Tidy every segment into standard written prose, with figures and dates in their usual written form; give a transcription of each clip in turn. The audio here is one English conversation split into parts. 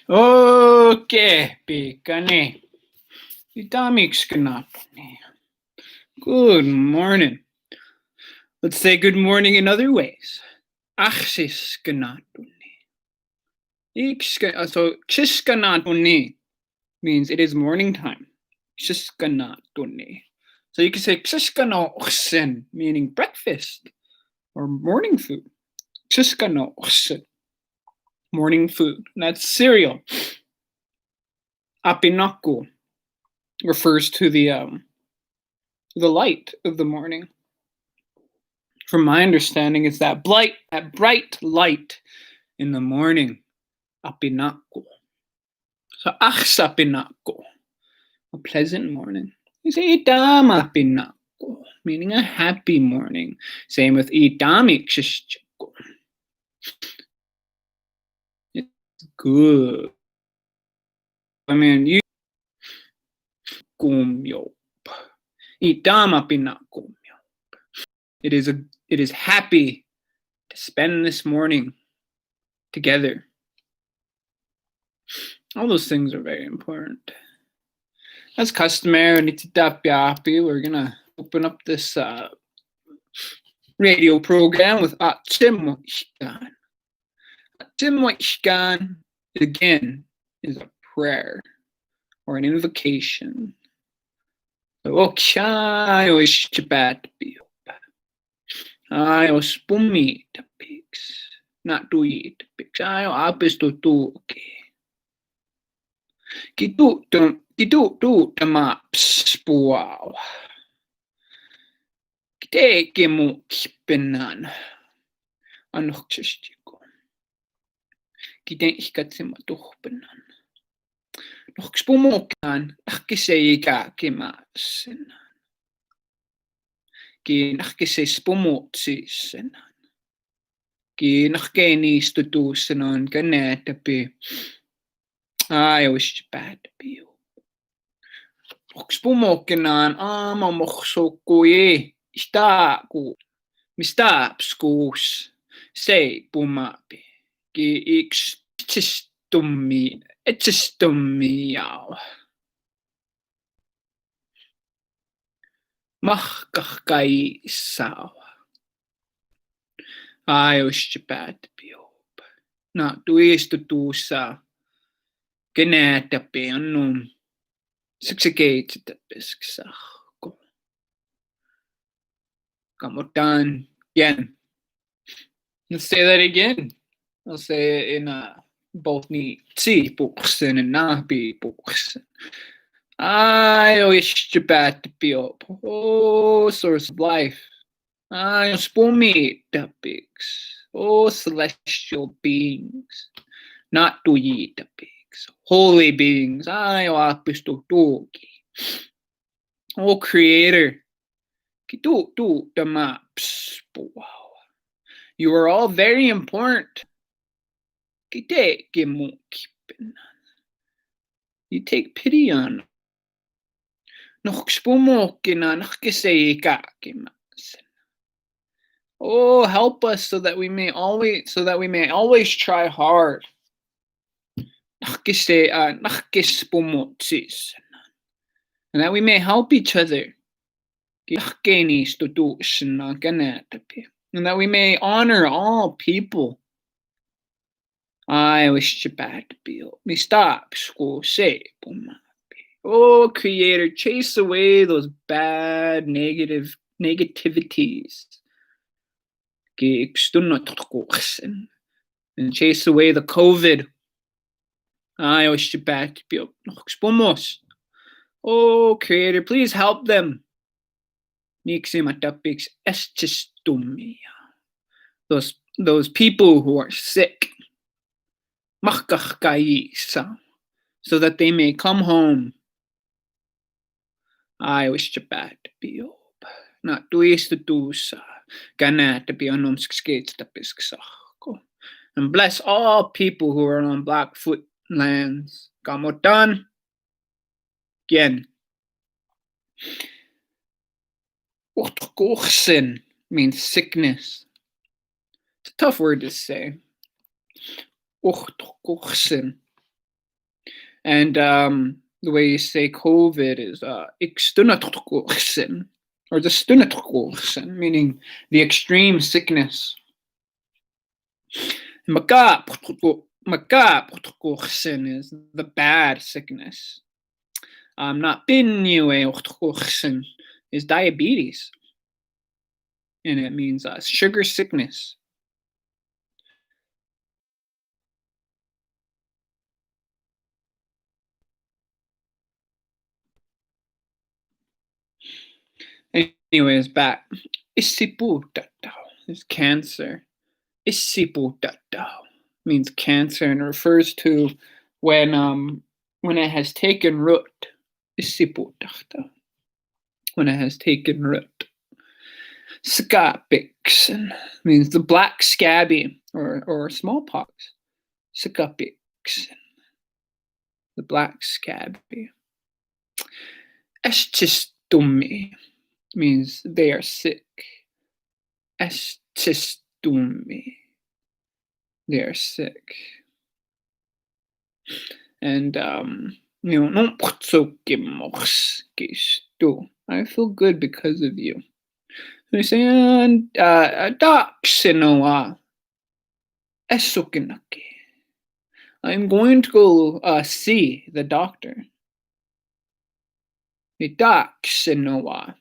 Okay, pikani. Itamiks kanapani. Good morning. Let's say good morning in other ways. Achsis kanatuni. So kshiskanatuni means it is morning time. Kshiskanatuni. So you can say kshiskanochsen, meaning breakfast or morning food. Kshiskanochsen, morning food. And that's cereal. Apinaku refers to the light of the morning. From my understanding, it's that bright light in the morning. Apinaku. So achsapinaku, a pleasant morning. You say itama pinaku, meaning a happy morning. Same with itami kshishchiku. It's good. I mean, you kumyop. Itama pinakumyop. It is happy to spend this morning together. All those things are very important. As customary, we're gonna open up this radio program with Atim Ishkan. Atim Ishkan, again, is a prayer or an invocation. Okshai ish chabat biop. I spumi tapiks. Not to eat tapiks. I apis to okay. Kitu tamaps wow. Kite mu kipenan. Anochchistiko. Kite hikatsima tuhpenan. Noxpumokan, akiseikä kimasen. Kiinahkise spumutsin. Kiinahkeeniistutuussen on käneetäpi. I wish bad to be. Oxpumokenaan aamamoxukui istaaku. Mistaapskuus sei pumapi. Ki ikstistummi etsistummiau. Mahkahkai sao. I wish bad to be. Na tuistutuussa. Kenäätäpi annun siksikeitsitäpiskisahko. Kamotan again. Let's say that again. I'll say it in both ni tsi puksen and nabi puksen. I wish you bad to be up. Oh, source of life. I spumi tapiks. Oh, celestial beings. Not to ye tapiks. Holy beings, I apistutuki. Oh Creator, you are all very important. You take pity on. Oh, help us so that we may always try hard. And that we may help each other. And that we may honor all people. I wish you bad to be. Oh Creator, chase away those bad negativities. And chase away the COVID. I wish you bad to be. Oh Creator, please help them. Those people who are sick. So that they may come home. I wish you bad to be. Not tuistutuussa. Kanäätäpi anomskskeitsitäpiskisahko. And bless all people who are on Blackfoot lands. Kamotan. Again. Uhtkuchsen means sickness. It's a tough word to say. Uhtkuchsen. And the way you say COVID is ik stunnatorkorsen, or the stunnatorkorsen, meaning the extreme sickness. Makaporkorsen is the bad sickness. Not pinniueorkorsen is diabetes, and it means sugar sickness. Anyways, back. Isiputatao is cancer. Isiputatao means cancer and refers to when it has taken root. Isiputatao. When it has taken root. Scapix means the black scabby or smallpox. Scapix. The black scabby. Eschistumi means they are sick. Eschistumi. They are sick. And no I feel good because of you. They say Daxinoa Esukinaki. I'm going to go see the doctor. Daxinoa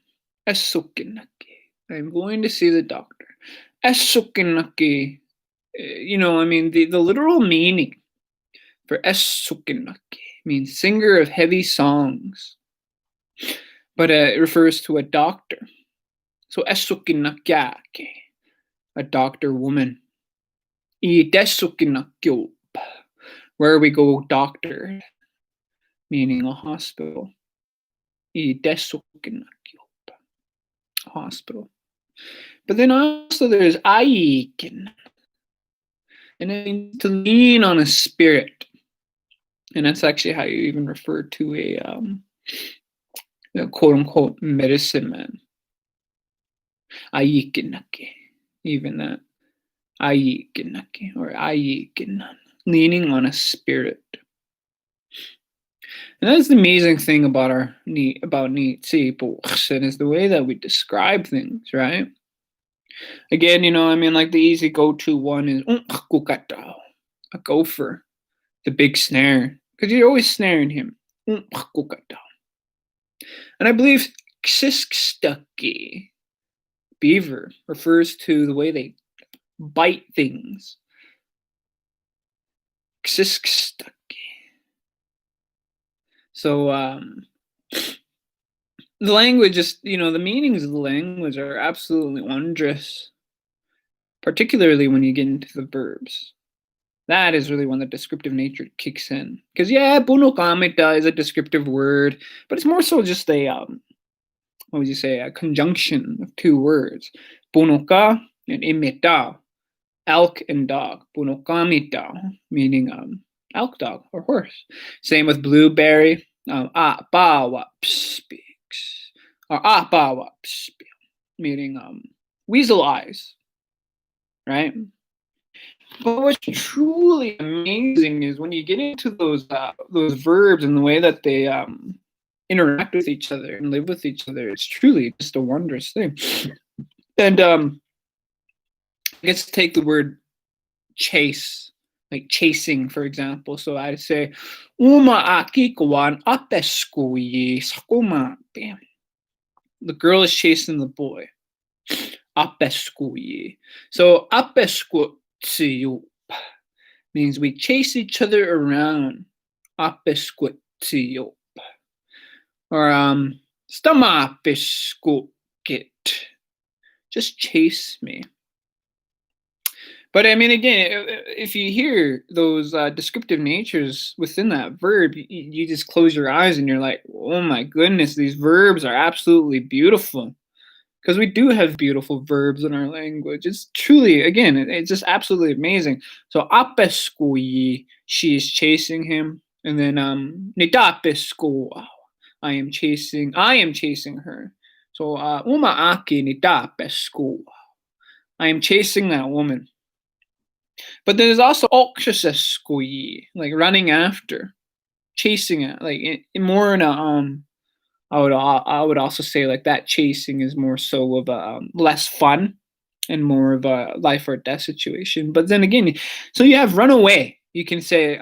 Esukinaki. I'm going to see the doctor. Esukinaki, the literal meaning for Esukinaki means singer of heavy songs, but it refers to a doctor. So Esukinakyake, a doctor woman. Idesukinakyop, where we go doctor, meaning a hospital. Idesukinakyop, hospital. But then also there's aikin, and it means to lean on a spirit. And that's actually how you even refer to a quote unquote medicine man. Aikinaki, even that. Aikinaki or aikinan, leaning on a spirit. And that's the amazing thing about Nitsi is the way that we describe things, right? Again, like the easy go-to one is a gopher, the big snare, because you're always snaring him. And I believe Xiskstucky, beaver, refers to the way they bite things. Xiskstucky. So the language is, the meanings of the language are absolutely wondrous, particularly when you get into the verbs. That is really when the descriptive nature kicks in. Because bunokamita is a descriptive word, but it's more so just a a conjunction of two words. Bunoka and imita, elk and dog. Bunokamita, meaning elk, dog, or horse. Same with blueberry. Apawap speaks. Or apawap speaks, meaning weasel eyes. Right? But what's truly amazing is when you get into those verbs and the way that they interact with each other and live with each other. It's truly just a wondrous thing. And let's take the word chase, like chasing, for example. So I'd say, Uma akikuan apeskuyi sakuma. The girl is chasing the boy. Apeskuyi. So apeskutsiyu means we chase each other around. Apeskutsiyu. Or stamapiskukit. Just chase me. But I mean, again, if you hear those descriptive natures within that verb, you just close your eyes and you're like, oh my goodness, these verbs are absolutely beautiful. Because we do have beautiful verbs in our language. It's truly, again, it's just absolutely amazing. So apeskuyi, she is chasing him. And then nitapesku, I am chasing her. So umaaki nitapesku, I am chasing that woman. But there's also okshiseskuyi, like running after. chasing it, like more in a I would also say like that chasing is more so of a less fun and more of a life or death situation. But then again, so you have run away. You can say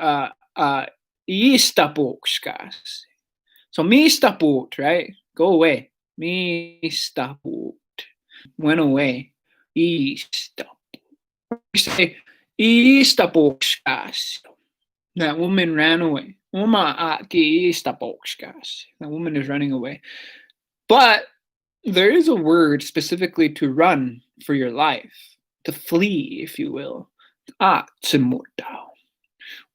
iistapukskas. So me staput, right? Go away. Me staput. Went away. Iistaput. You say iistapukskas. That woman ran away. Uma aki iistapukskas. That woman is running away. But there is a word specifically to run for your life, to flee, if you will. Atsimutao.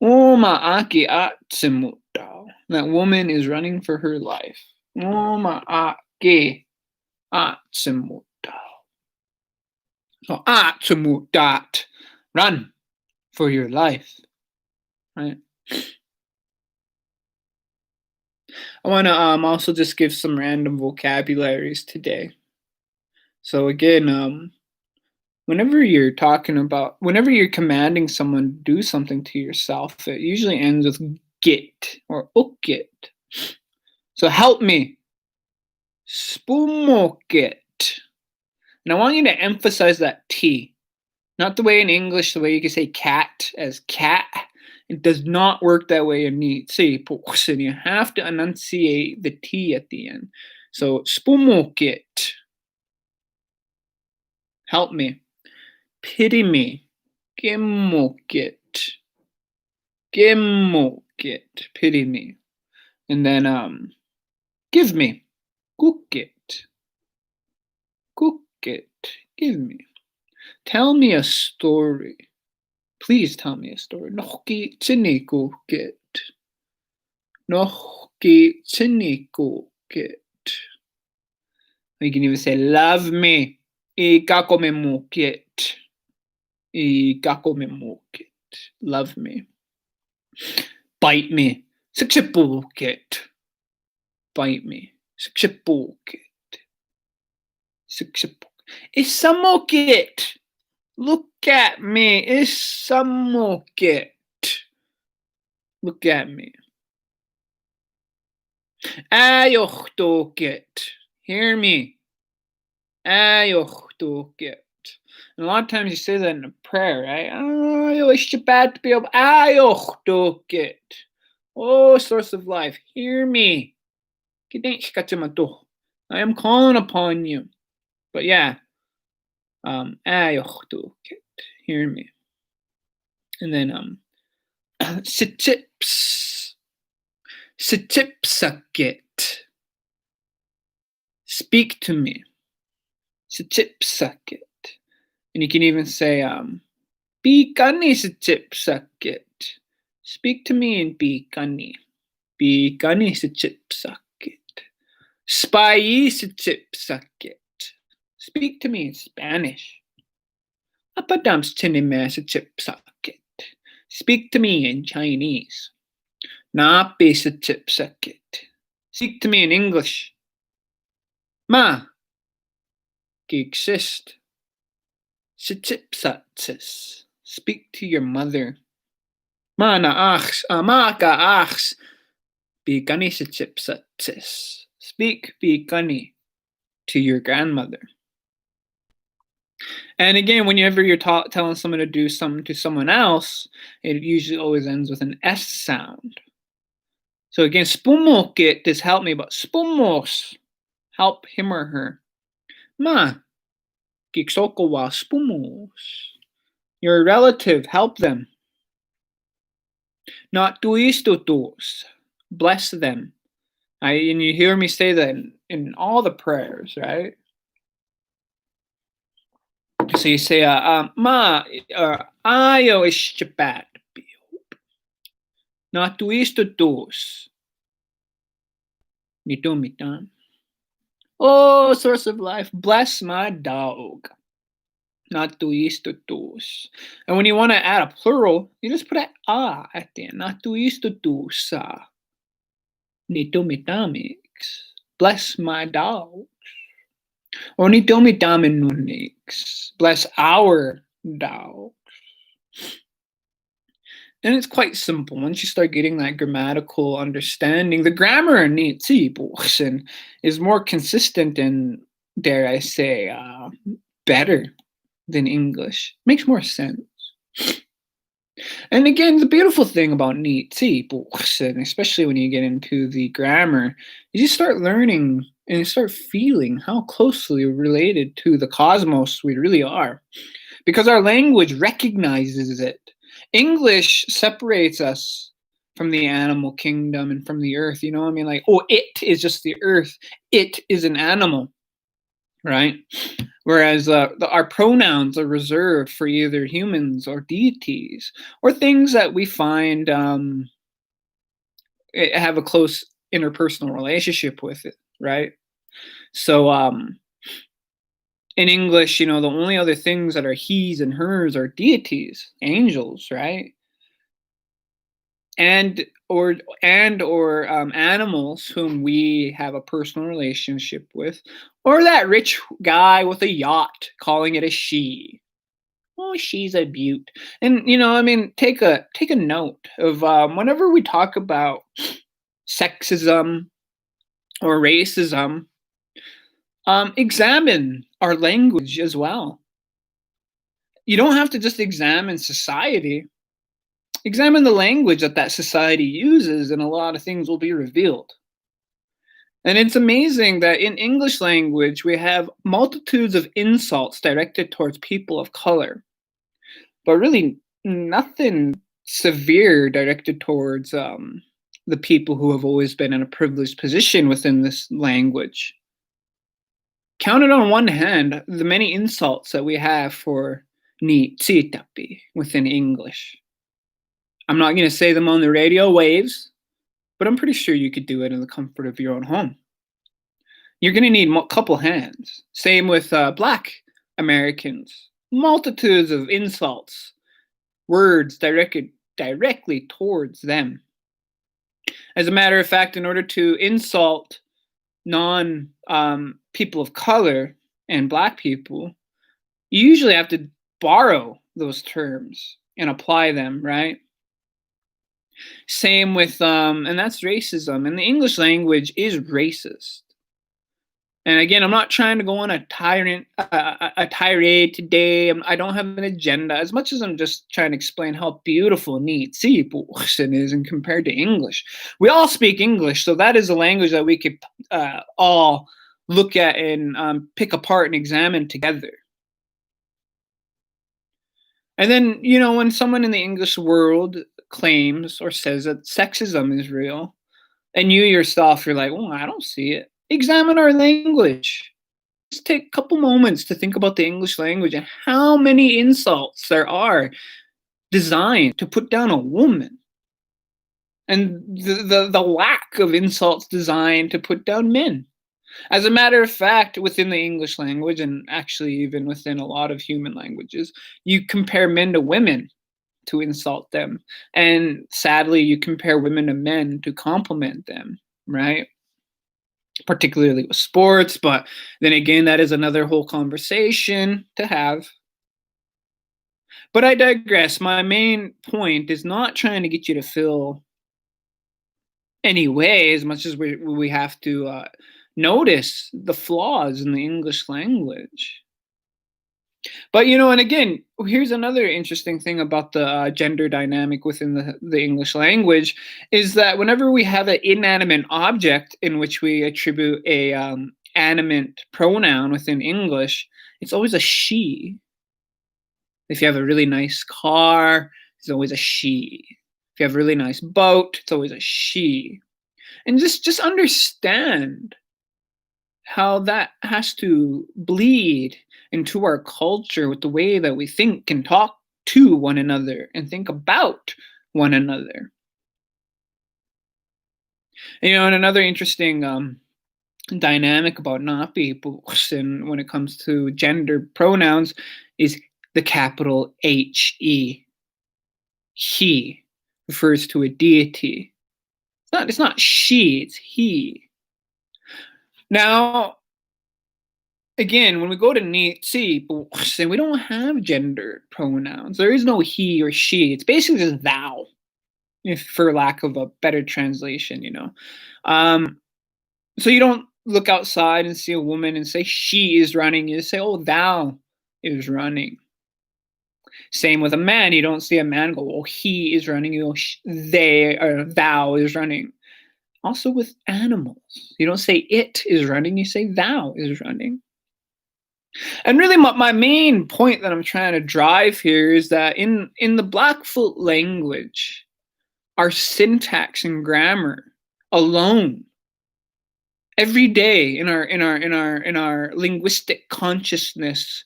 Uma aki atsimutao. That woman is running for her life. Uma aki atsimutao. So atzimutat. Run for your life. Right? I want to also just give some random vocabularies today. So again, whenever you're commanding someone to do something to yourself, it usually ends with get or ukget. So help me. Spumokit. And I want you to emphasize that T. Not the way in English, the way you can say cat as cat. It does not work that way in Nitsi. You have to enunciate the T at the end. So spumokit. Help me. Pity me. Gimmokit. Gimmokit. Pity me. And then give me. Cookit. Cookit. Give me. Tell me a story. Please tell me a story. Nohki tsinikookit. Nohki tsinikookit. You can even say love me. Ikakomemokit. Ikakomemokit. Love me. Bite me. Sikshipukit. Bite me. Sikshipukit. Sikshipukit. Isamokit. Look at me. Isamokit. Look at me. Ayochtokit. Hear me. Ayochtokit. And a lot of times you say that in a prayer, right? Ayochtokit. Oh, source of life, hear me. I am calling upon you. But yeah, hear me. And then sitips. Sitipsakit. Speak to me. Sitipsakit. And you can even say Bikani sitipsakit. Speak to me in Bikani. Bikani sitipsakit. Spy sitipsakit. Speak to me in Spanish. Apadams tinime sitipsakit. Speak to me in Chinese. Napi sitipsakit. Speak to me in English. Ma. Exist. Sitipsatsis. Speak to your mother. Mana achs. Amaka achs. Bikani sitipsatsis. Speak bikani to your grandmother. And again, whenever you're telling someone to do something to someone else, it usually always ends with an S sound. So again, spumokit is help me, but spumos, help him or her. Ma, kiksokowa spumos. Your relative, help them. Not tuistutus, bless them. And you hear me say that in all the prayers, right? So you say, ma, ayo ishchapat. Not tuistutus. Mitan. Oh, source of life, bless my dog. Not tuistutus. And when you want to add a plural, you just put an at the end. Not tuistutusa. Nitomitamix. Bless my dogs. Or nitomitamix. Bless our dogs. And it's quite simple. Once you start getting that grammatical understanding, the grammar in 你自己补 is more consistent and, dare I say, better than English. Makes more sense. And again, the beautiful thing about 你自己补 and especially when you get into the grammar, is you start learning and you start feeling how closely related to the cosmos we really are. Because our language recognizes it. English separates us from the animal kingdom and from the earth. You know what I mean? Like, oh, it is just the earth. It is an animal, right? Whereas our pronouns are reserved for either humans or deities or things that we find have a close interpersonal relationship with it, right? So in English, the only other things that are he's and hers are deities, angels, right? And or animals whom we have a personal relationship with, or that rich guy with a yacht calling it a she. Oh, she's a beaut. And I mean, take a note of whenever we talk about sexism or racism, examine our language as well. You don't have to just examine society. Examine the language that society uses, and a lot of things will be revealed. And it's amazing that in English language, we have multitudes of insults directed towards people of color, but really nothing severe directed towards the people who have always been in a privileged position within this language. Counted on one hand, the many insults that we have for ni tsitapi within English. I'm not going to say them on the radio waves, but I'm pretty sure you could do it in the comfort of your own home. You're going to need a couple hands. Same with Black Americans. Multitudes of insults, words directed directly towards them. As a matter of fact, in order to insult non people of color and Black people, you usually have to borrow those terms and apply them, right? Same with and that's racism. And the English language is racist. And again, I'm not trying to go on a tirade today. I don't have an agenda. As much as I'm just trying to explain how beautiful ni tsibuksen is and compared to English. We all speak English, so that is a language that we could all look at and pick apart and examine together. And then, when someone in the English world claims or says that sexism is real, and you yourself, you're like, well, I don't see it. Examine our language. Just take a couple moments to think about the English language and how many insults there are designed to put down a woman. And the lack of insults designed to put down men. As a matter of fact, within the English language, and actually even within a lot of human languages, you compare men to women to insult them. And sadly, you compare women to men to compliment them, right? Particularly with sports, but then again, that is another whole conversation to have. But I digress. My main point is not trying to get you to feel any way as much as we have to notice the flaws in the English language. But and again, here's another interesting thing about the gender dynamic within the English language is that whenever we have an inanimate object in which we attribute a animate pronoun within English, it's always a she. If you have a really nice car, it's always a she. If you have a really nice boat, it's always a she. And just understand how that has to bleed into our culture with the way that we think and talk to one another and think about one another. And another interesting dynamic about Napi and when it comes to gender pronouns is the capital He. He refers to a deity. It's not she, it's he. Now, again, when we go to Nitsi, we don't have gender pronouns. There is no he or she. It's basically just thou, if for lack of a better translation, you know. Um, so you don't look outside and see a woman and say she is running. You say, oh, thou is running. Same with a man. You don't see a man go, oh, he is running. You go, they or thou is running. Also with animals, you don't say it is running. You say thou is running. And really, my main point that I'm trying to drive here is that in the Blackfoot language, our syntax and grammar alone, every day in our linguistic consciousness,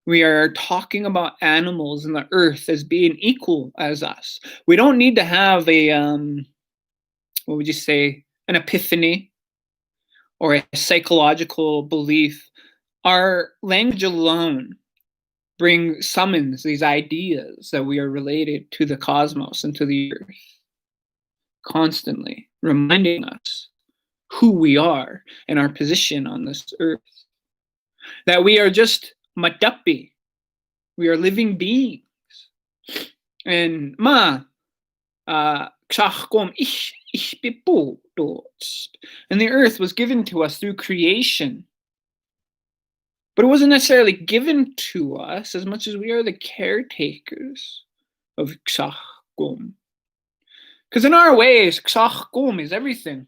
we are talking about animals and the earth as being equal as us. We don't need to have a what would you say, an epiphany or a psychological belief. Our language alone summons these ideas that we are related to the cosmos and to the earth, constantly reminding us who we are and our position on this earth. That we are just matapi. We are living beings. And and the earth was given to us through creation. But it wasn't necessarily given to us as much as we are the caretakers of Xachgum. Because in our ways, Xachgum is everything.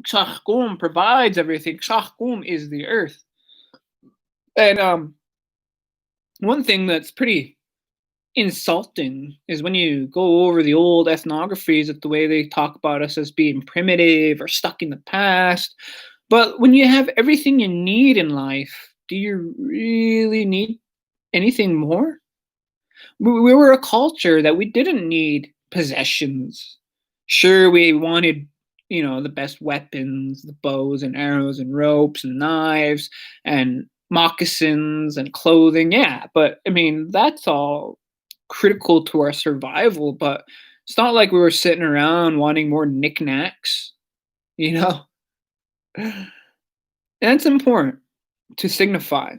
Xachgum provides everything. Xachgum is the earth. And one thing that's pretty insulting is when you go over the old ethnographies at the way they talk about us as being primitive or stuck in the past. But when you have everything you need in life, do you really need anything more? We were a culture that we didn't need possessions. Sure, we wanted, the best weapons, the bows and arrows and ropes and knives and moccasins and clothing. Yeah, but I mean, that's all critical to our survival. But it's not like we were sitting around wanting more knickknacks, you know? And it's important to signify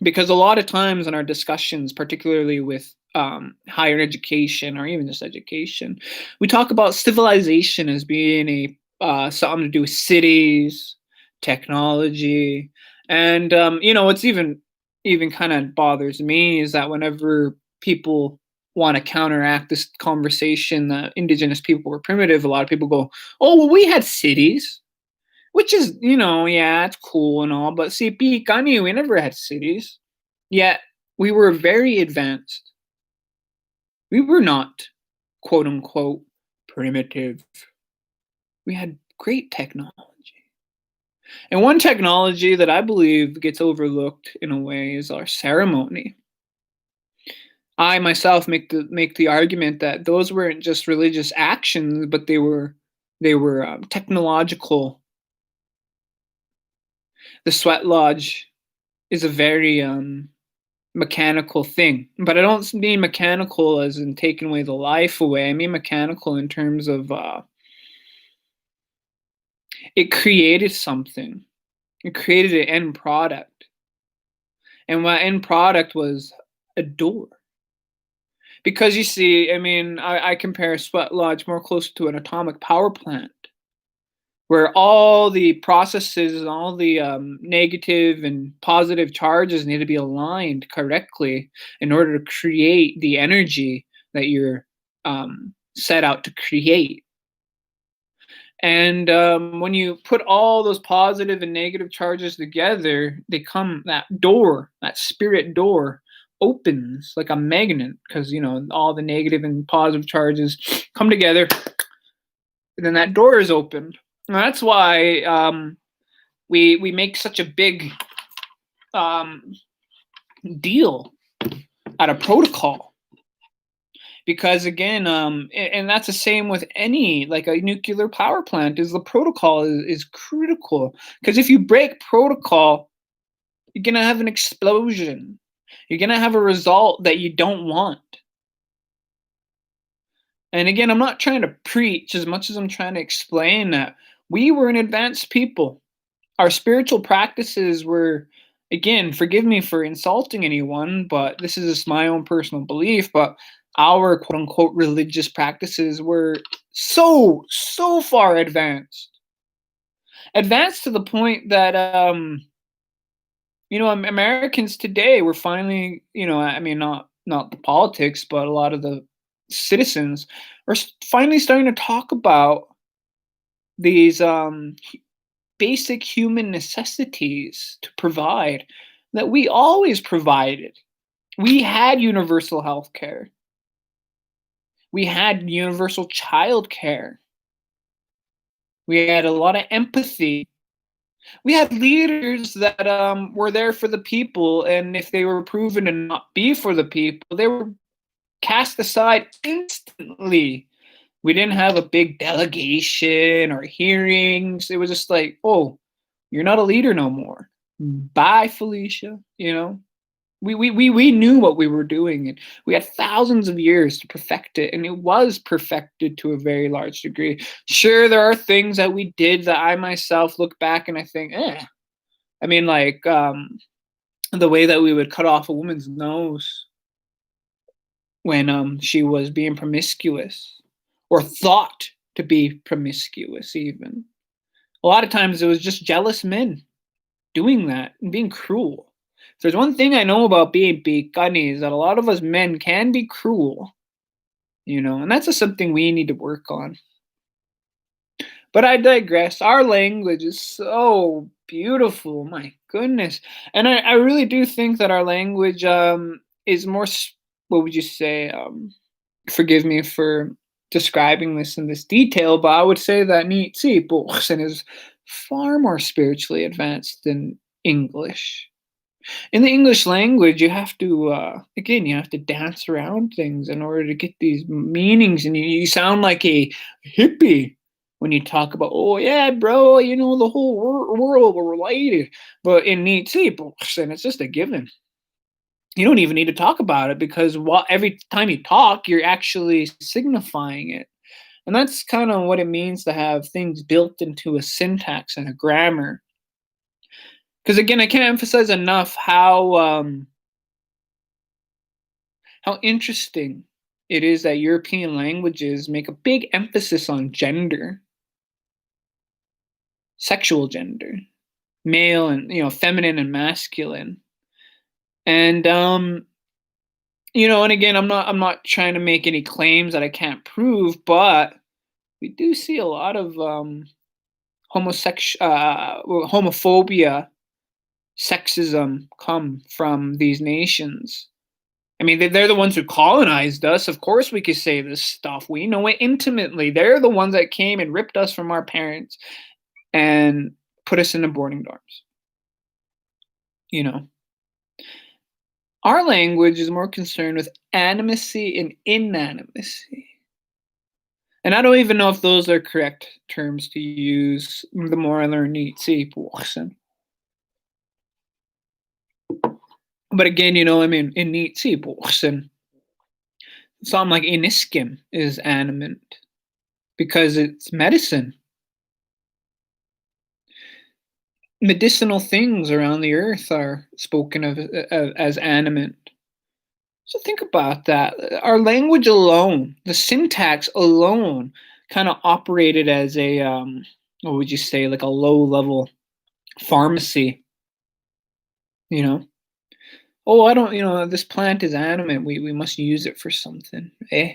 because a lot of times in our discussions, particularly with higher education or even just education, we talk about civilization as being something to do with cities, technology, and what's even kind of bothers me is that whenever people want to counteract this conversation that indigenous people were primitive, a lot of people go, "Oh, well, we had cities." Which is, yeah, it's cool and all, but see, Pikani, we never had cities. Yet we were very advanced. We were not, quote unquote, primitive. We had great technology. And one technology that I believe gets overlooked in a way is our ceremony. I myself make the argument that those weren't just religious actions, but they were technological. The sweat lodge is a very mechanical thing, but I don't mean mechanical as in taking away the life away. I mean mechanical in terms of it created something. It created an end product, and my end product was a door. Because you see, I mean, I compare sweat lodge more close to an atomic power plant where all the processes and all the negative and positive charges need to be aligned correctly in order to create the energy that you're set out to create. And when you put all those positive and negative charges together, that door, that spirit door, opens like a magnet because all the negative and positive charges come together, and then that door is opened. And that's why we make such a big deal out of protocol, because again, and that's the same with any like a nuclear power plant. Is the protocol is critical, because if you break protocol, you're gonna have an explosion. You're gonna have a result that you don't want. And again, I'm not trying to preach as much as I'm trying to explain that we were an advanced people. Our spiritual practices were again, forgive me for insulting anyone, but this is just my own personal belief. But our quote unquote religious practices were so far advanced to the point that Americans today were finally, I mean, not the politics, but a lot of the citizens are finally starting to talk about these basic human necessities to provide that we always provided. We had universal health care. We had universal child care. We had a lot of empathy. We had leaders that were there for the people, and if they were proven to not be for the people, they were cast aside instantly. We didn't have a big delegation or hearings. It was just like, oh, you're not a leader no more. Bye, Felicia. We knew what we were doing, and we had thousands of years to perfect it, and it was perfected to a very large degree. Sure, there are things that we did that I myself look back and I think, eh. I mean, like the way that we would cut off a woman's nose when she was being promiscuous or thought to be promiscuous, even. A lot of times it was just jealous men doing that and being cruel. If there's one thing I know about being Bikani is that a lot of us men can be cruel, and that's just something we need to work on. But I digress. Our language is so beautiful, my goodness. And I really do think that our language is more, what would you say? Forgive me for describing this in this detail, but I would say that Nitsi Boxen is far more spiritually advanced than English. In the English language, you have to, again, you have to dance around things in order to get these meanings, and you sound like a hippie when you talk about, oh yeah, bro, the whole world we're related. But in Nitsi Boxen, it's just a given. You don't even need to talk about it because every time you talk, you're actually signifying it. And that's kind of what it means to have things built into a syntax and a grammar. Because again, I can't emphasize enough how interesting it is that European languages make a big emphasis on gender, sexual gender, male and feminine and masculine. And and again, I'm not trying to make any claims that I can't prove, but we do see a lot of homophobia, sexism come from these nations. I mean, they're the ones who colonized us. Of course, we could say this stuff. We know it intimately. They're the ones that came and ripped us from our parents and put us in the boarding dorms. Our language is more concerned with animacy and inanimacy. And I don't even know if those are correct terms to use the more I learn Nitsi. But again, I mean, in Nitsi, something like Iniskim is animate because it's medicine. Medicinal things around the earth are spoken of as animate. So think about that. Our language alone, the syntax alone, kind of operated as a what would you say, like a low level pharmacy. Oh, I don't. This plant is animate. We must use it for something. Eh.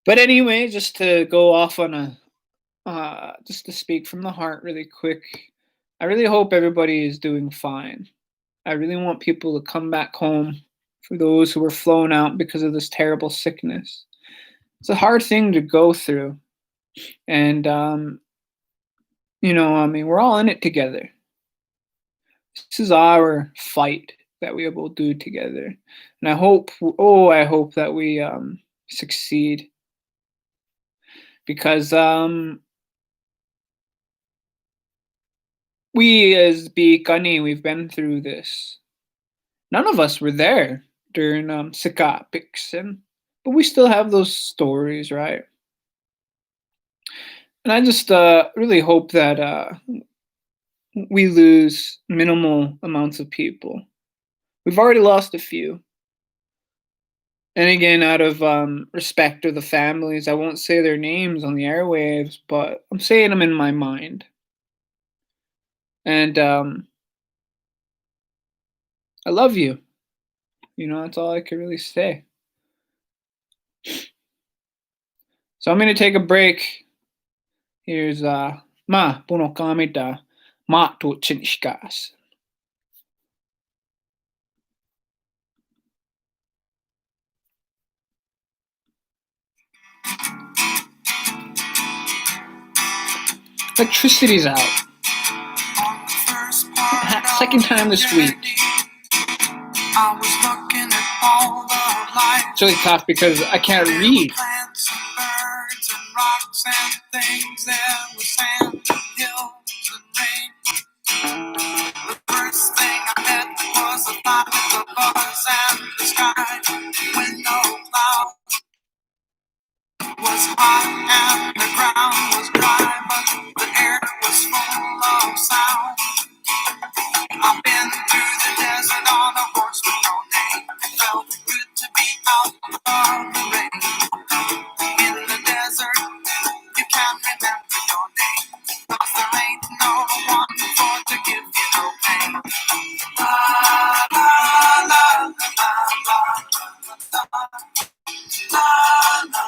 But anyway, just to go off on just to speak from the heart really quick, I really hope everybody is doing fine. I really want people to come back home for those who were flown out because of this terrible sickness. It's a hard thing to go through. And, I mean, we're all in it together. This is our fight that we will do together. And I hope that we succeed. Because we as Bikani, we've been through this. None of us were there during Sikapix, but we still have those stories, right? And I just really hope that we lose minimal amounts of people. We've already lost a few. And again, out of respect of the families, I won't say their names on the airwaves, but I'm saying them in my mind. And I love you. That's all I can really say. So I'm going to take a break. Here's Ma Puno Kamita Ma Tu Chinishkas. Electricity's out. Second time this week. I was looking at all the lights. It's really tough because I can't read. Plants and birds and rocks and things. There was sand and hills and rain. The first thing I met was a fire with the buzz and the sky with no clouds. Was hot and the ground was dry, but the air was full of sound. I've been through the desert on a horse with no name. It felt good to be out of the rain. In the desert, you can't remember your name, 'cause there ain't no one for to give you no pain. La la la la la la la la la.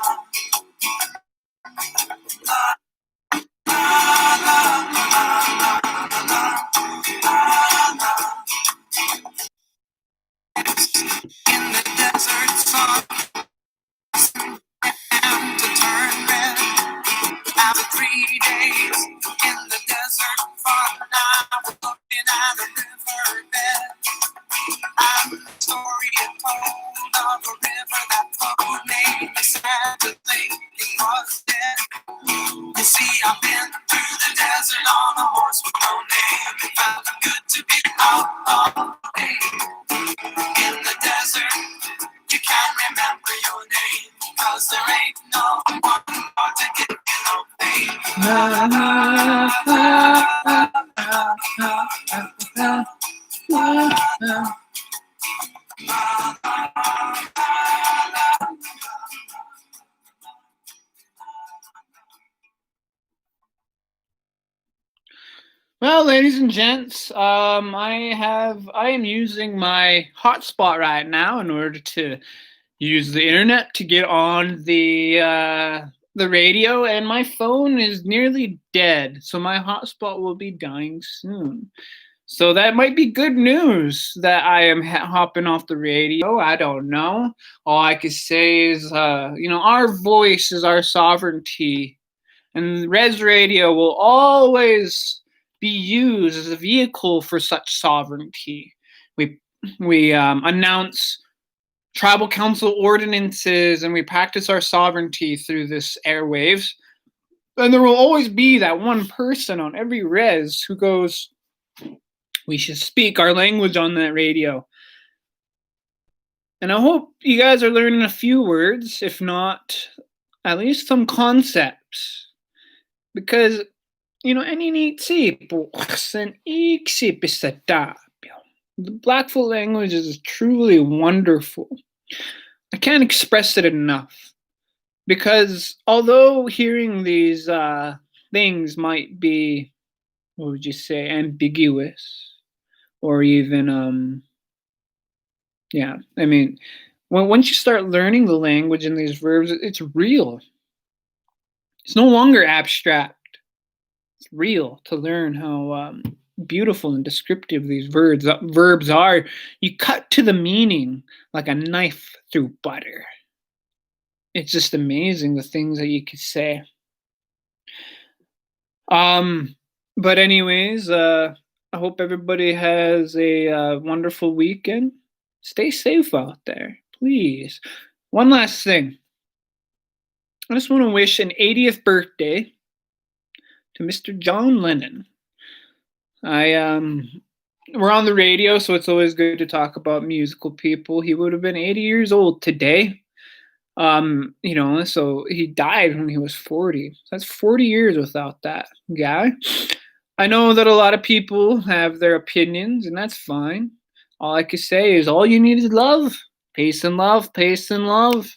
In the desert sun, and to turn red. After 3 days in the desert fun, I was looking at a riverbed. And the story it told of a river that flowed made me sad to think it was dead. You see, I've been through the desert on a horse with no name. It felt good to be out of the rain. In the desert, you can't remember your name, 'cause there ain't no one to give you no pain. La, la, la, la, la, la, la, Well, ladies and gents, I am using my hotspot right now in order to use the internet to get on the radio, and my phone is nearly dead, so my hotspot will be dying soon. So that might be good news that I am hopping off the radio. I don't know. All I can say is, our voice is our sovereignty, and Res Radio will always be used as a vehicle for such sovereignty. We announce tribal council ordinances and we practice our sovereignty through this airwaves. And there will always be that one person on every res who goes, we should speak our language on that radio. And I hope you guys are learning a few words, if not at least some concepts. Because, the Blackfoot language is truly wonderful. I can't express it enough. Because although hearing these things might be, what would you say, ambiguous, or even, once you start learning the language and these verbs, it's real. It's no longer abstract. It's real to learn how beautiful and descriptive these verbs are. You cut to the meaning like a knife through butter. It's just amazing the things that you could say. But anyways, I hope everybody has a wonderful weekend. Stay safe out there, please. One last thing. I just want to wish an 80th birthday to Mr. John Lennon. We're on the radio, so it's always good to talk about musical people. He would have been 80 years old today. So he died when he was 40. So that's 40 years without that guy. I know that a lot of people have their opinions, and that's fine. All I can say is all you need is love. Peace and love, peace and love.